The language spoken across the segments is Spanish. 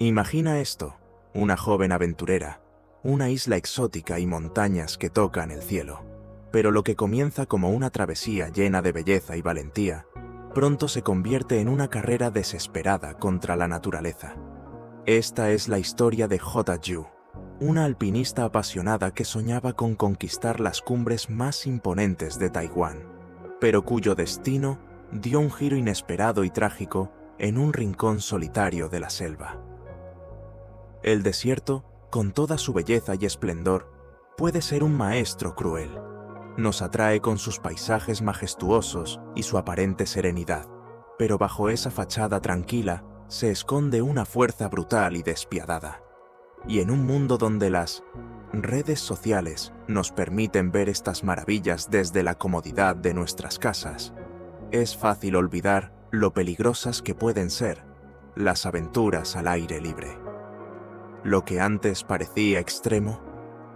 Imagina esto, una joven aventurera, una isla exótica y montañas que tocan el cielo. Pero lo que comienza como una travesía llena de belleza y valentía, pronto se convierte en una carrera desesperada contra la naturaleza. Esta es la historia de Hota Yu, una alpinista apasionada que soñaba con conquistar las cumbres más imponentes de Taiwán, pero cuyo destino dio un giro inesperado y trágico en un rincón solitario de la selva. El desierto, con toda su belleza y esplendor, puede ser un maestro cruel. Nos atrae con sus paisajes majestuosos y su aparente serenidad, pero bajo esa fachada tranquila se esconde una fuerza brutal y despiadada. Y en un mundo donde las redes sociales nos permiten ver estas maravillas desde la comodidad de nuestras casas, es fácil olvidar lo peligrosas que pueden ser las aventuras al aire libre. Lo que antes parecía extremo,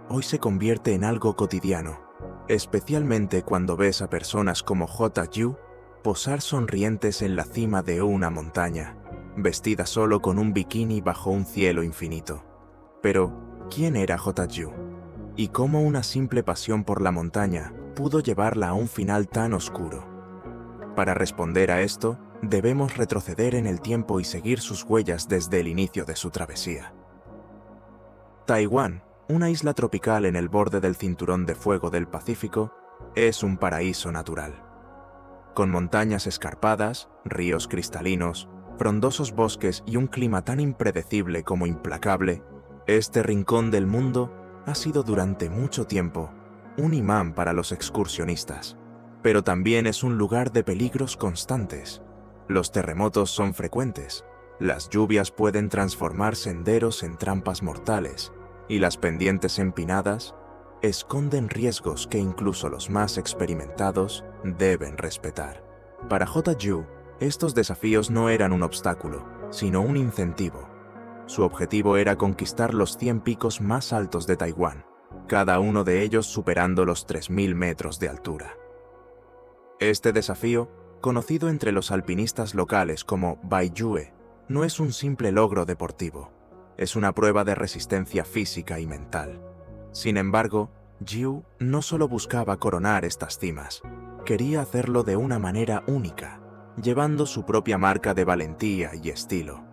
hoy se convierte en algo cotidiano, especialmente cuando ves a personas como Hota Yu posar sonrientes en la cima de una montaña, vestida solo con un bikini bajo un cielo infinito. Pero, ¿quién era Hota Yu? ¿Y cómo una simple pasión por la montaña pudo llevarla a un final tan oscuro? Para responder a esto, debemos retroceder en el tiempo y seguir sus huellas desde el inicio de su travesía. Taiwán, una isla tropical en el borde del cinturón de fuego del Pacífico, es un paraíso natural. Con montañas escarpadas, ríos cristalinos, frondosos bosques y un clima tan impredecible como implacable, este rincón del mundo ha sido durante mucho tiempo un imán para los excursionistas, pero también es un lugar de peligros constantes. Los terremotos son frecuentes, las lluvias pueden transformar senderos en trampas mortales, y las pendientes empinadas esconden riesgos que incluso los más experimentados deben respetar. Para Hota Yu, estos desafíos no eran un obstáculo, sino un incentivo. Su objetivo era conquistar los 100 picos más altos de Taiwán, cada uno de ellos superando los 3.000 metros de altura. Este desafío, conocido entre los alpinistas locales como Baiyue, no es un simple logro deportivo. Es una prueba de resistencia física y mental. Sin embargo, Yu no solo buscaba coronar estas cimas, quería hacerlo de una manera única, llevando su propia marca de valentía y estilo.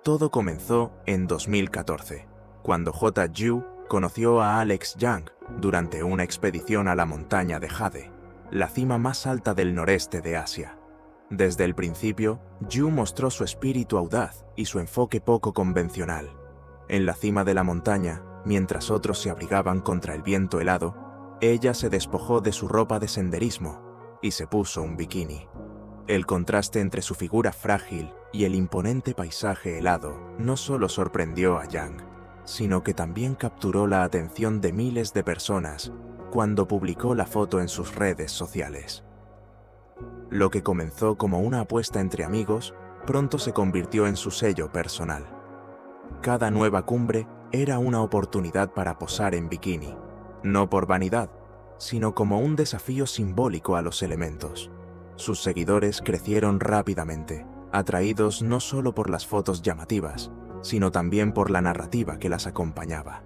Todo comenzó en 2014, cuando Hota Yu conoció a Alex Yang durante una expedición a la montaña de Jade, la cima más alta del noreste de Asia. Desde el principio, Yu mostró su espíritu audaz y su enfoque poco convencional. En la cima de la montaña, mientras otros se abrigaban contra el viento helado, ella se despojó de su ropa de senderismo y se puso un bikini. El contraste entre su figura frágil y el imponente paisaje helado no solo sorprendió a Yang, sino que también capturó la atención de miles de personas cuando publicó la foto en sus redes sociales. Lo que comenzó como una apuesta entre amigos, pronto se convirtió en su sello personal. Cada nueva cumbre era una oportunidad para posar en bikini, no por vanidad, sino como un desafío simbólico a los elementos. Sus seguidores crecieron rápidamente, atraídos no solo por las fotos llamativas, sino también por la narrativa que las acompañaba.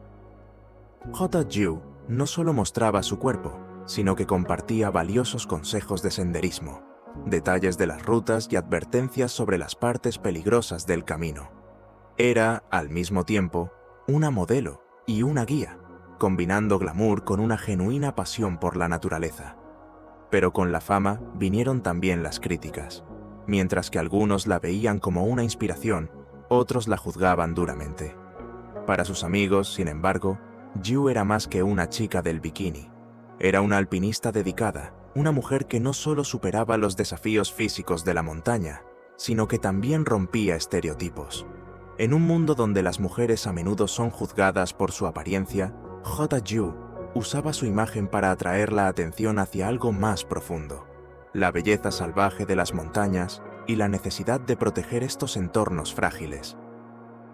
Hota Yu no solo mostraba su cuerpo, sino que compartía valiosos consejos de senderismo, detalles de las rutas y advertencias sobre las partes peligrosas del camino. Era, al mismo tiempo, una modelo y una guía, combinando glamour con una genuina pasión por la naturaleza. Pero con la fama vinieron también las críticas. Mientras que algunos la veían como una inspiración, otros la juzgaban duramente. Para sus amigos, sin embargo, Yu era más que una chica del bikini. Era una alpinista dedicada, una mujer que no solo superaba los desafíos físicos de la montaña, sino que también rompía estereotipos. En un mundo donde las mujeres a menudo son juzgadas por su apariencia, Hota Yu usaba su imagen para atraer la atención hacia algo más profundo: la belleza salvaje de las montañas y la necesidad de proteger estos entornos frágiles.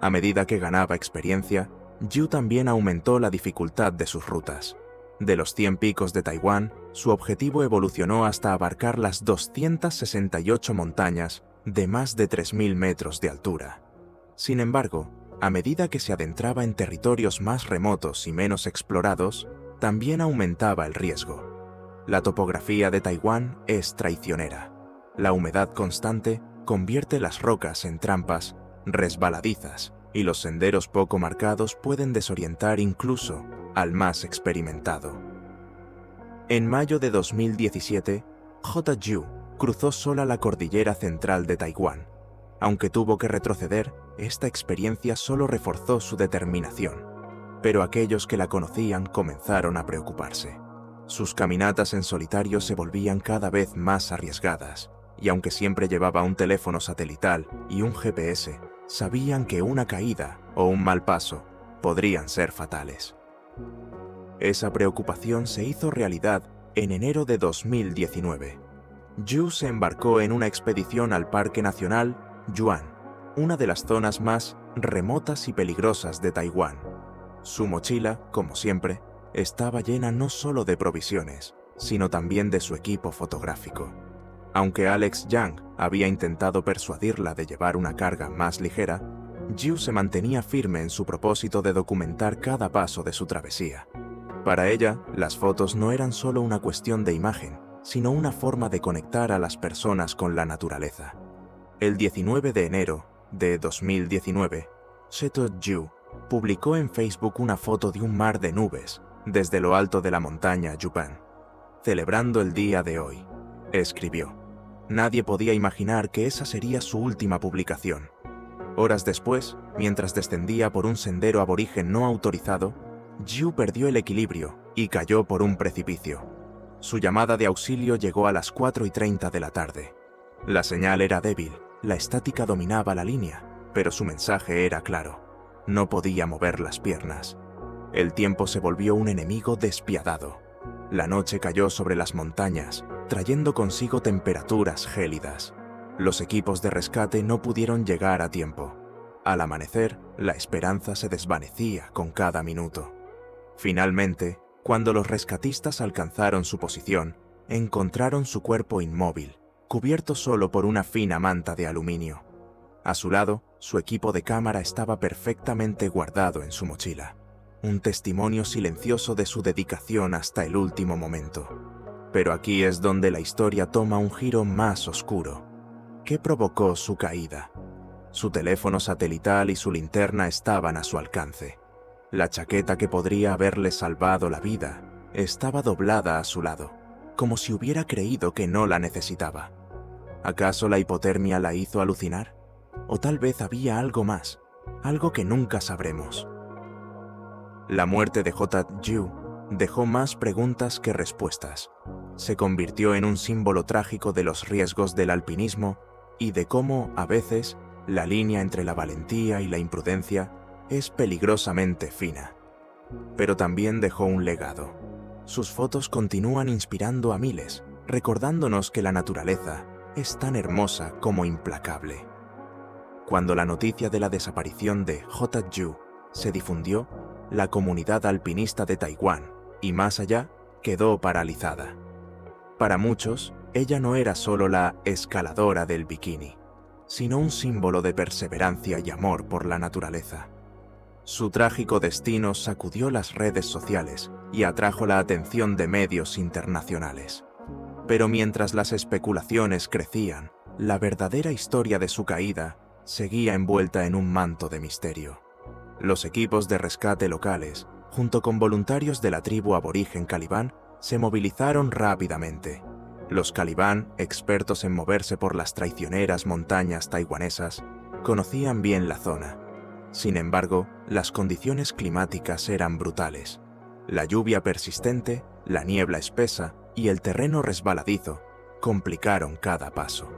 A medida que ganaba experiencia, Yu también aumentó la dificultad de sus rutas. De los 100 picos de Taiwán, su objetivo evolucionó hasta abarcar las 268 montañas de más de 3.000 metros de altura. Sin embargo, a medida que se adentraba en territorios más remotos y menos explorados, también aumentaba el riesgo. La topografía de Taiwán es traicionera. La humedad constante convierte las rocas en trampas resbaladizas y los senderos poco marcados pueden desorientar incluso al más experimentado. En mayo de 2017, J. Zhu cruzó sola la cordillera central de Taiwán. Aunque tuvo que retroceder, esta experiencia solo reforzó su determinación. Pero aquellos que la conocían comenzaron a preocuparse. Sus caminatas en solitario se volvían cada vez más arriesgadas, y aunque siempre llevaba un teléfono satelital y un GPS, sabían que una caída o un mal paso podrían ser fatales. Esa preocupación se hizo realidad en enero de 2019. Zhu se embarcó en una expedición al Parque Nacional Yuan, una de las zonas más remotas y peligrosas de Taiwán. Su mochila, como siempre, estaba llena no solo de provisiones, sino también de su equipo fotográfico. Aunque Alex Yang había intentado persuadirla de llevar una carga más ligera, Zhu se mantenía firme en su propósito de documentar cada paso de su travesía. Para ella, las fotos no eran solo una cuestión de imagen, sino una forma de conectar a las personas con la naturaleza. El 19 de enero de 2019, Sheto Zhu publicó en Facebook una foto de un mar de nubes desde lo alto de la montaña Yupan. Celebrando el día de hoy, escribió. Nadie podía imaginar que esa sería su última publicación. Horas después, mientras descendía por un sendero aborigen no autorizado, Zhu perdió el equilibrio y cayó por un precipicio. Su llamada de auxilio llegó a las 4:30 de la tarde. La señal era débil, la estática dominaba la línea, pero su mensaje era claro. No podía mover las piernas. El tiempo se volvió un enemigo despiadado. La noche cayó sobre las montañas, trayendo consigo temperaturas gélidas. Los equipos de rescate no pudieron llegar a tiempo. Al amanecer, la esperanza se desvanecía con cada minuto. Finalmente, cuando los rescatistas alcanzaron su posición, encontraron su cuerpo inmóvil, cubierto solo por una fina manta de aluminio. A su lado, su equipo de cámara estaba perfectamente guardado en su mochila. Un testimonio silencioso de su dedicación hasta el último momento. Pero aquí es donde la historia toma un giro más oscuro. ¿Qué provocó su caída? Su teléfono satelital y su linterna estaban a su alcance. La chaqueta que podría haberle salvado la vida estaba doblada a su lado, como si hubiera creído que no la necesitaba. ¿Acaso la hipotermia la hizo alucinar? O tal vez había algo más, algo que nunca sabremos. La muerte de J. Zhu dejó más preguntas que respuestas. Se convirtió en un símbolo trágico de los riesgos del alpinismo y de cómo, a veces, la línea entre la valentía y la imprudencia es peligrosamente fina. Pero también dejó un legado. Sus fotos continúan inspirando a miles, recordándonos que la naturaleza es tan hermosa como implacable. Cuando la noticia de la desaparición de J. Zhu se difundió, la comunidad alpinista de Taiwán, y más allá, quedó paralizada. Para muchos, ella no era solo la escaladora del bikini, sino un símbolo de perseverancia y amor por la naturaleza. Su trágico destino sacudió las redes sociales y atrajo la atención de medios internacionales. Pero mientras las especulaciones crecían, la verdadera historia de su caída seguía envuelta en un manto de misterio. Los equipos de rescate locales, junto con voluntarios de la tribu aborigen Calibán, se movilizaron rápidamente. Los Calibán, expertos en moverse por las traicioneras montañas taiwanesas, conocían bien la zona. Sin embargo, las condiciones climáticas eran brutales. La lluvia persistente, la niebla espesa y el terreno resbaladizo complicaron cada paso.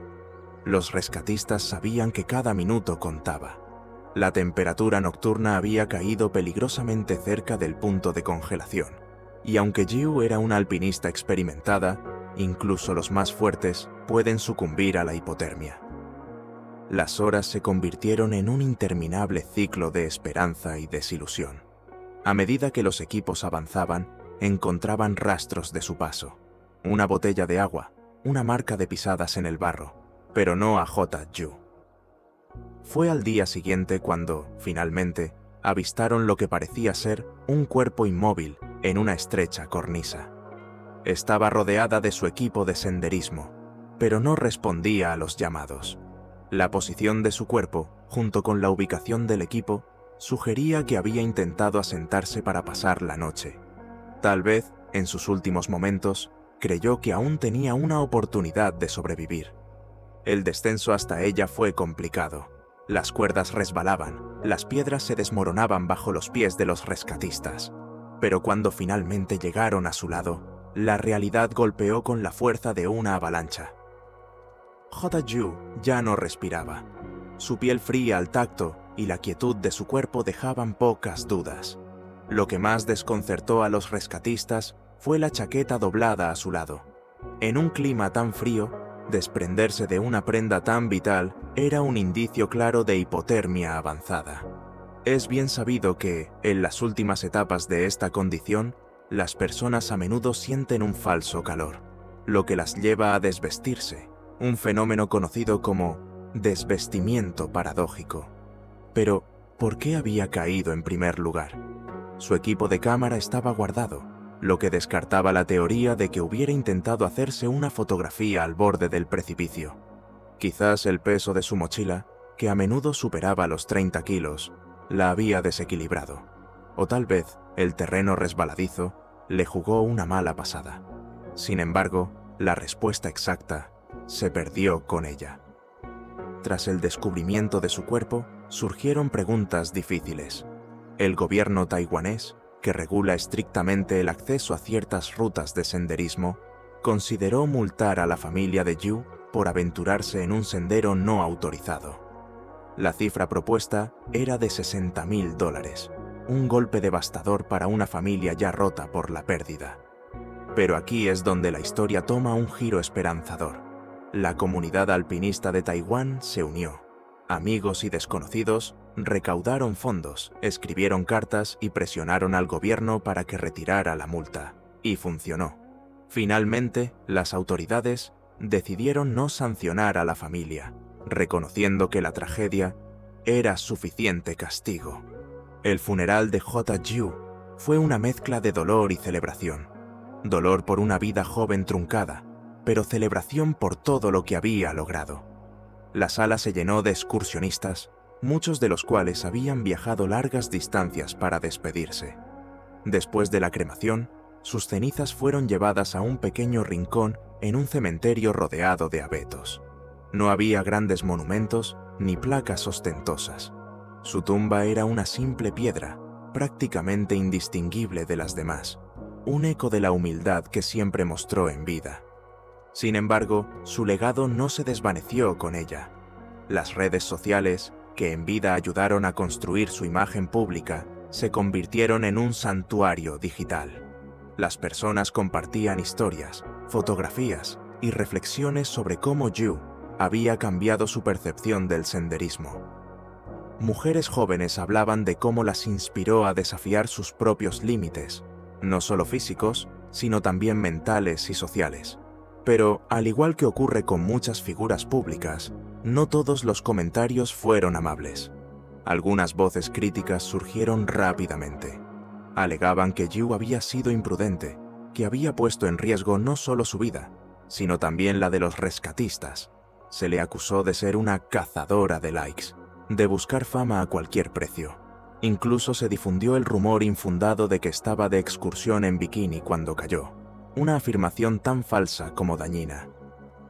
Los rescatistas sabían que cada minuto contaba. La temperatura nocturna había caído peligrosamente cerca del punto de congelación, y aunque Zhu era una alpinista experimentada, incluso los más fuertes pueden sucumbir a la hipotermia. Las horas se convirtieron en un interminable ciclo de esperanza y desilusión. A medida que los equipos avanzaban, encontraban rastros de su paso. Una botella de agua, una marca de pisadas en el barro, pero no a J. Zhu. Fue al día siguiente cuando, finalmente, avistaron lo que parecía ser un cuerpo inmóvil en una estrecha cornisa. Estaba rodeada de su equipo de senderismo, pero no respondía a los llamados. La posición de su cuerpo, junto con la ubicación del equipo, sugería que había intentado asentarse para pasar la noche. Tal vez, en sus últimos momentos, creyó que aún tenía una oportunidad de sobrevivir. El descenso hasta ella fue complicado. Las cuerdas resbalaban, las piedras se desmoronaban bajo los pies de los rescatistas. Pero cuando finalmente llegaron a su lado, la realidad golpeó con la fuerza de una avalancha. J.Ju ya no respiraba. Su piel fría al tacto y la quietud de su cuerpo dejaban pocas dudas. Lo que más desconcertó a los rescatistas fue la chaqueta doblada a su lado. En un clima tan frío, desprenderse de una prenda tan vital era un indicio claro de hipotermia avanzada. Es bien sabido que, en las últimas etapas de esta condición, las personas a menudo sienten un falso calor, lo que las lleva a desvestirse, un fenómeno conocido como desvestimiento paradójico. Pero, ¿por qué había caído en primer lugar? Su equipo de cámara estaba guardado, lo que descartaba la teoría de que hubiera intentado hacerse una fotografía al borde del precipicio. Quizás el peso de su mochila, que a menudo superaba los 30 kilos, la había desequilibrado. O tal vez el terreno resbaladizo le jugó una mala pasada. Sin embargo, la respuesta exacta se perdió con ella. Tras el descubrimiento de su cuerpo, surgieron preguntas difíciles. El gobierno taiwanés, que regula estrictamente el acceso a ciertas rutas de senderismo, consideró multar a la familia de Yu por aventurarse en un sendero no autorizado. La cifra propuesta era de $60.000, un golpe devastador para una familia ya rota por la pérdida. Pero aquí es donde la historia toma un giro esperanzador. La comunidad alpinista de Taiwán se unió. Amigos y desconocidos recaudaron fondos, escribieron cartas y presionaron al gobierno para que retirara la multa. Y funcionó. Finalmente, las autoridades decidieron no sancionar a la familia, reconociendo que la tragedia era suficiente castigo. El funeral de J.Ju fue una mezcla de dolor y celebración. Dolor por una vida joven truncada, pero celebración por todo lo que había logrado. La sala se llenó de excursionistas, muchos de los cuales habían viajado largas distancias para despedirse. Después de la cremación, sus cenizas fueron llevadas a un pequeño rincón en un cementerio rodeado de abetos. No había grandes monumentos ni placas ostentosas. Su tumba era una simple piedra, prácticamente indistinguible de las demás, un eco de la humildad que siempre mostró en vida. Sin embargo, su legado no se desvaneció con ella. Las redes sociales, que en vida ayudaron a construir su imagen pública, se convirtieron en un santuario digital. Las personas compartían historias, fotografías y reflexiones sobre cómo Yu había cambiado su percepción del senderismo. Mujeres jóvenes hablaban de cómo las inspiró a desafiar sus propios límites, no solo físicos, sino también mentales y sociales. Pero, al igual que ocurre con muchas figuras públicas, no todos los comentarios fueron amables. Algunas voces críticas surgieron rápidamente. Alegaban que Yu había sido imprudente, que había puesto en riesgo no solo su vida, sino también la de los rescatistas. Se le acusó de ser una cazadora de likes, de buscar fama a cualquier precio. Incluso se difundió el rumor infundado de que estaba de excursión en bikini cuando cayó, una afirmación tan falsa como dañina.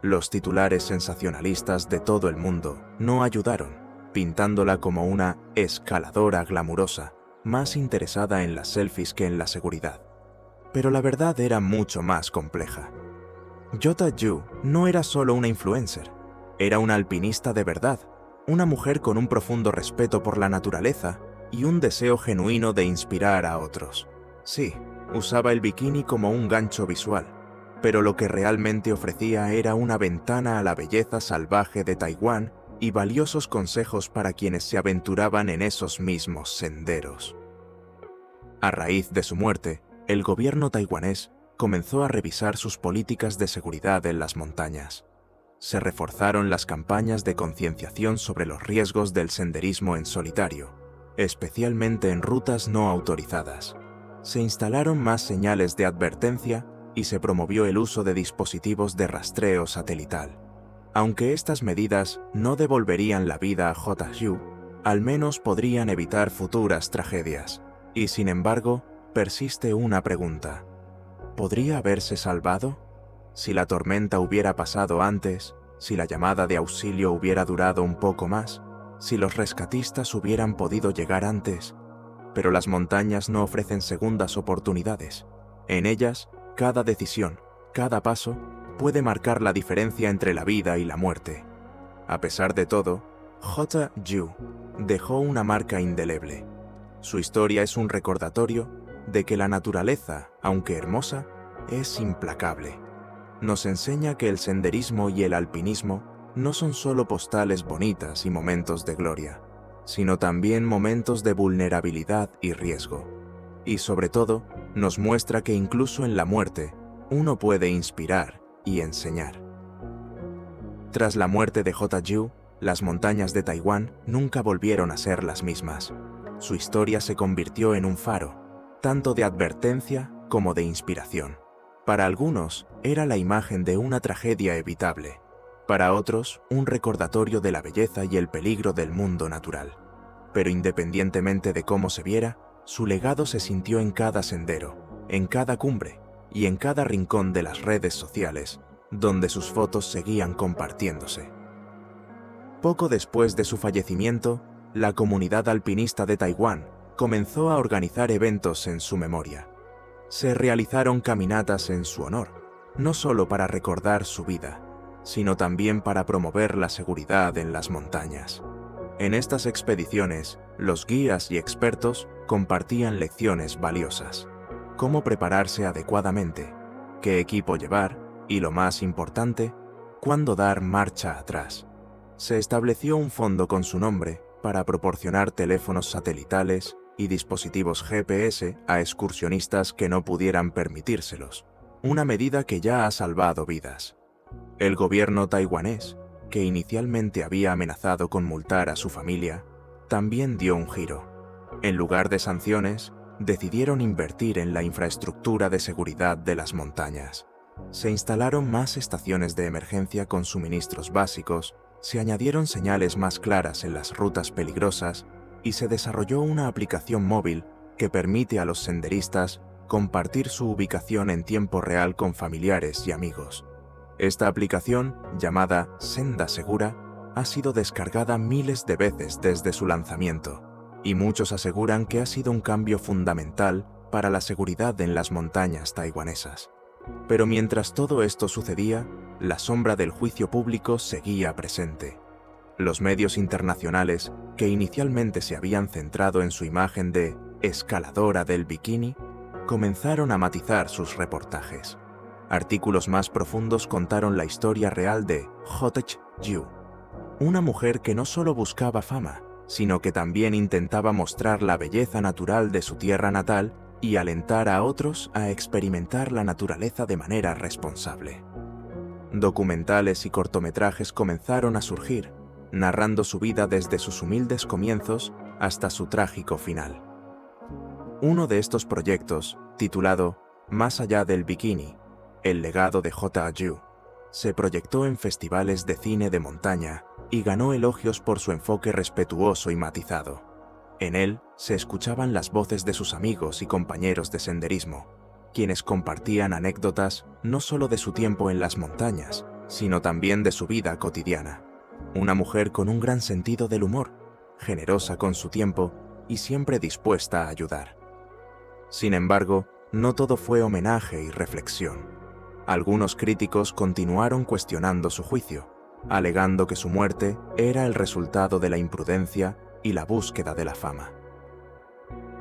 Los titulares sensacionalistas de todo el mundo no ayudaron, pintándola como una escaladora glamurosa, más interesada en las selfies que en la seguridad. Pero la verdad era mucho más compleja. J.Ju no era solo una influencer, era una alpinista de verdad, una mujer con un profundo respeto por la naturaleza y un deseo genuino de inspirar a otros. Sí, usaba el bikini como un gancho visual, pero lo que realmente ofrecía era una ventana a la belleza salvaje de Taiwán y valiosos consejos para quienes se aventuraban en esos mismos senderos. A raíz de su muerte, el gobierno taiwanés comenzó a revisar sus políticas de seguridad en las montañas. se reforzaron las campañas de concienciación sobre los riesgos del senderismo en solitario, especialmente en rutas no autorizadas. Se instalaron más señales de advertencia y se promovió el uso de dispositivos de rastreo satelital. Aunque estas medidas no devolverían la vida a J. Hugh, al menos podrían evitar futuras tragedias. Y sin embargo, persiste una pregunta. ¿Podría haberse salvado? Si la tormenta hubiera pasado antes, si la llamada de auxilio hubiera durado un poco más, si los rescatistas hubieran podido llegar antes. Pero las montañas no ofrecen segundas oportunidades. En ellas, cada decisión, cada paso, puede marcar la diferencia entre la vida y la muerte. A pesar de todo, J. Hugh dejó una marca indeleble. Su historia es un recordatorio de que la naturaleza, aunque hermosa, es implacable. Nos enseña que el senderismo y el alpinismo no son solo postales bonitas y momentos de gloria, sino también momentos de vulnerabilidad y riesgo. Y sobre todo, nos muestra que incluso en la muerte, uno puede inspirar y enseñar. Tras la muerte de J. Hugh, las montañas de Taiwán nunca volvieron a ser las mismas. Su historia se convirtió en un faro, tanto de advertencia como de inspiración. Para algunos, era la imagen de una tragedia evitable. Para otros, un recordatorio de la belleza y el peligro del mundo natural. Pero independientemente de cómo se viera, su legado se sintió en cada sendero, en cada cumbre y en cada rincón de las redes sociales, donde sus fotos seguían compartiéndose. Poco después de su fallecimiento, la comunidad alpinista de Taiwán comenzó a organizar eventos en su memoria. Se realizaron caminatas en su honor, no solo para recordar su vida, sino también para promover la seguridad en las montañas. En estas expediciones, los guías y expertos compartían lecciones valiosas. Cómo prepararse adecuadamente, qué equipo llevar y, lo más importante, cuándo dar marcha atrás. Se estableció un fondo con su nombre para proporcionar teléfonos satelitales y dispositivos GPS a excursionistas que no pudieran permitírselos, una medida que ya ha salvado vidas. El gobierno taiwanés, que inicialmente había amenazado con multar a su familia, también dio un giro. En lugar de sanciones, decidieron invertir en la infraestructura de seguridad de las montañas. Se instalaron más estaciones de emergencia con suministros básicos, se añadieron señales más claras en las rutas peligrosas y se desarrolló una aplicación móvil que permite a los senderistas compartir su ubicación en tiempo real con familiares y amigos. Esta aplicación, llamada Senda Segura, ha sido descargada miles de veces desde su lanzamiento, y muchos aseguran que ha sido un cambio fundamental para la seguridad en las montañas taiwanesas. Pero mientras todo esto sucedía, la sombra del juicio público seguía presente. Los medios internacionales, que inicialmente se habían centrado en su imagen de escaladora del bikini, comenzaron a matizar sus reportajes. Artículos más profundos contaron la historia real de J. Hugh, una mujer que no solo buscaba fama, sino que también intentaba mostrar la belleza natural de su tierra natal y alentar a otros a experimentar la naturaleza de manera responsable. Documentales y cortometrajes comenzaron a surgir, narrando su vida desde sus humildes comienzos hasta su trágico final. Uno de estos proyectos, titulado Más allá del bikini, el legado de J. Hugh, se proyectó en festivales de cine de montaña y ganó elogios por su enfoque respetuoso y matizado. En él se escuchaban las voces de sus amigos y compañeros de senderismo, quienes compartían anécdotas no solo de su tiempo en las montañas, sino también de su vida cotidiana. Una mujer con un gran sentido del humor, generosa con su tiempo y siempre dispuesta a ayudar. Sin embargo, no todo fue homenaje y reflexión. Algunos críticos continuaron cuestionando su juicio, alegando que su muerte era el resultado de la imprudencia y la búsqueda de la fama.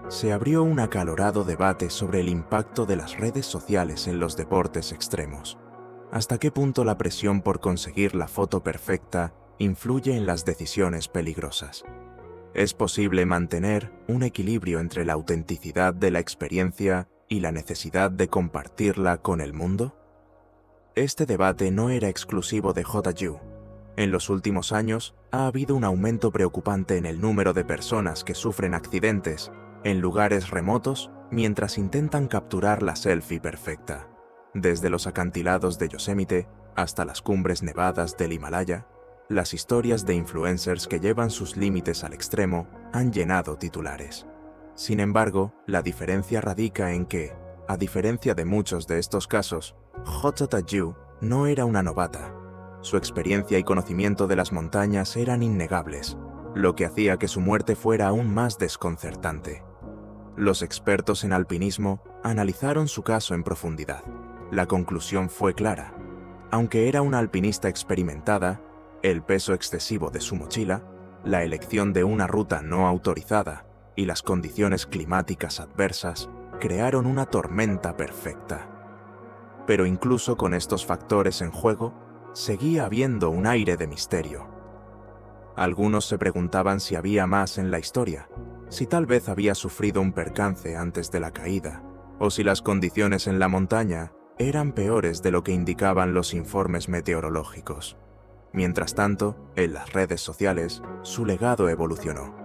Se abrió un acalorado debate sobre el impacto de las redes sociales en los deportes extremos. ¿Hasta qué punto la presión por conseguir la foto perfecta influye en las decisiones peligrosas? ¿Es posible mantener un equilibrio entre la autenticidad de la experiencia y la necesidad de compartirla con el mundo? Este debate no era exclusivo de Yu. En los últimos años ha habido un aumento preocupante en el número de personas que sufren accidentes en lugares remotos mientras intentan capturar la selfie perfecta. Desde los acantilados de Yosemite hasta las cumbres nevadas del Himalaya, las historias de influencers que llevan sus límites al extremo han llenado titulares. Sin embargo, la diferencia radica en que, a diferencia de muchos de estos casos, Yu no era una novata. Su experiencia y conocimiento de las montañas eran innegables, lo que hacía que su muerte fuera aún más desconcertante. Los expertos en alpinismo analizaron su caso en profundidad. La conclusión fue clara. Aunque era una alpinista experimentada, el peso excesivo de su mochila, la elección de una ruta no autorizada y las condiciones climáticas adversas crearon una tormenta perfecta. Pero incluso con estos factores en juego, seguía habiendo un aire de misterio. Algunos se preguntaban si había más en la historia, si tal vez había sufrido un percance antes de la caída, o si las condiciones en la montaña eran peores de lo que indicaban los informes meteorológicos. Mientras tanto, en las redes sociales, su legado evolucionó.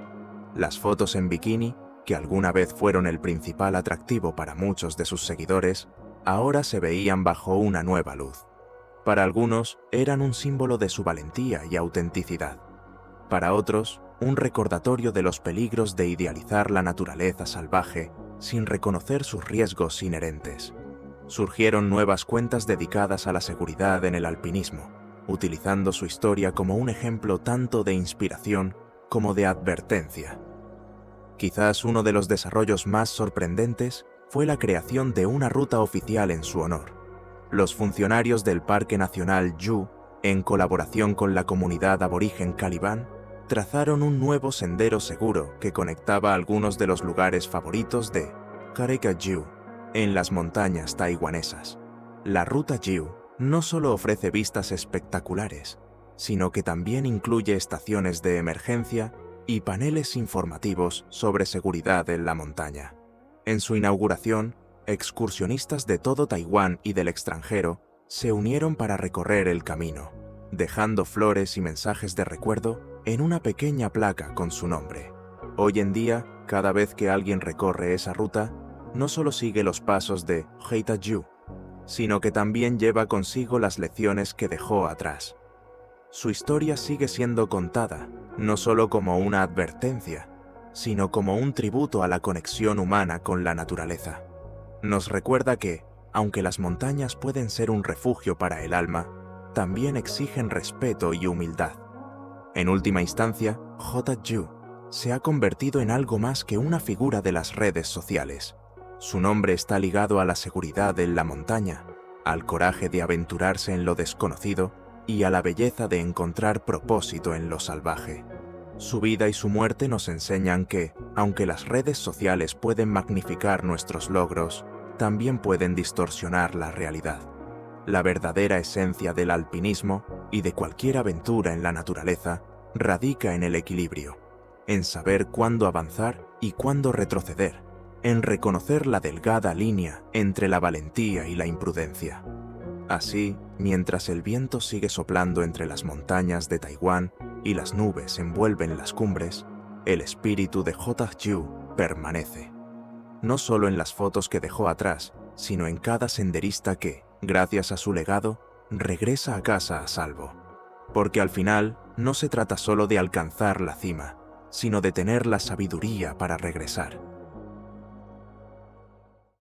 Las fotos en bikini, que alguna vez fueron el principal atractivo para muchos de sus seguidores, ahora se veían bajo una nueva luz. Para algunos, eran un símbolo de su valentía y autenticidad. Para otros, un recordatorio de los peligros de idealizar la naturaleza salvaje sin reconocer sus riesgos inherentes. Surgieron nuevas cuentas dedicadas a la seguridad en el alpinismo, utilizando su historia como un ejemplo tanto de inspiración como de advertencia. Quizás uno de los desarrollos más sorprendentes fue la creación de una ruta oficial en su honor. Los funcionarios del Parque Nacional Yu, en colaboración con la comunidad aborigen Caliban, trazaron un nuevo sendero seguro que conectaba algunos de los lugares favoritos de Kareka-Yu en las montañas taiwanesas. La ruta Yu no solo ofrece vistas espectaculares, sino que también incluye estaciones de emergencia y paneles informativos sobre seguridad en la montaña. En su inauguración, excursionistas de todo Taiwán y del extranjero se unieron para recorrer el camino, dejando flores y mensajes de recuerdo en una pequeña placa con su nombre. Hoy en día, cada vez que alguien recorre esa ruta, no solo sigue los pasos de Yu, sino que también lleva consigo las lecciones que dejó atrás. Su historia sigue siendo contada, no solo como una advertencia, sino como un tributo a la conexión humana con la naturaleza. Nos recuerda que, aunque las montañas pueden ser un refugio para el alma, también exigen respeto y humildad. En última instancia, Yu se ha convertido en algo más que una figura de las redes sociales. Su nombre está ligado a la seguridad en la montaña, al coraje de aventurarse en lo desconocido y a la belleza de encontrar propósito en lo salvaje. Su vida y su muerte nos enseñan que, aunque las redes sociales pueden magnificar nuestros logros, también pueden distorsionar la realidad. La verdadera esencia del alpinismo y de cualquier aventura en la naturaleza radica en el equilibrio, en saber cuándo avanzar y cuándo retroceder, en reconocer la delgada línea entre la valentía y la imprudencia. Así, mientras el viento sigue soplando entre las montañas de Taiwán y las nubes envuelven las cumbres, el espíritu de Yu permanece. No solo en las fotos que dejó atrás, sino en cada senderista que, gracias a su legado, regresa a casa a salvo. Porque al final, no se trata solo de alcanzar la cima, sino de tener la sabiduría para regresar.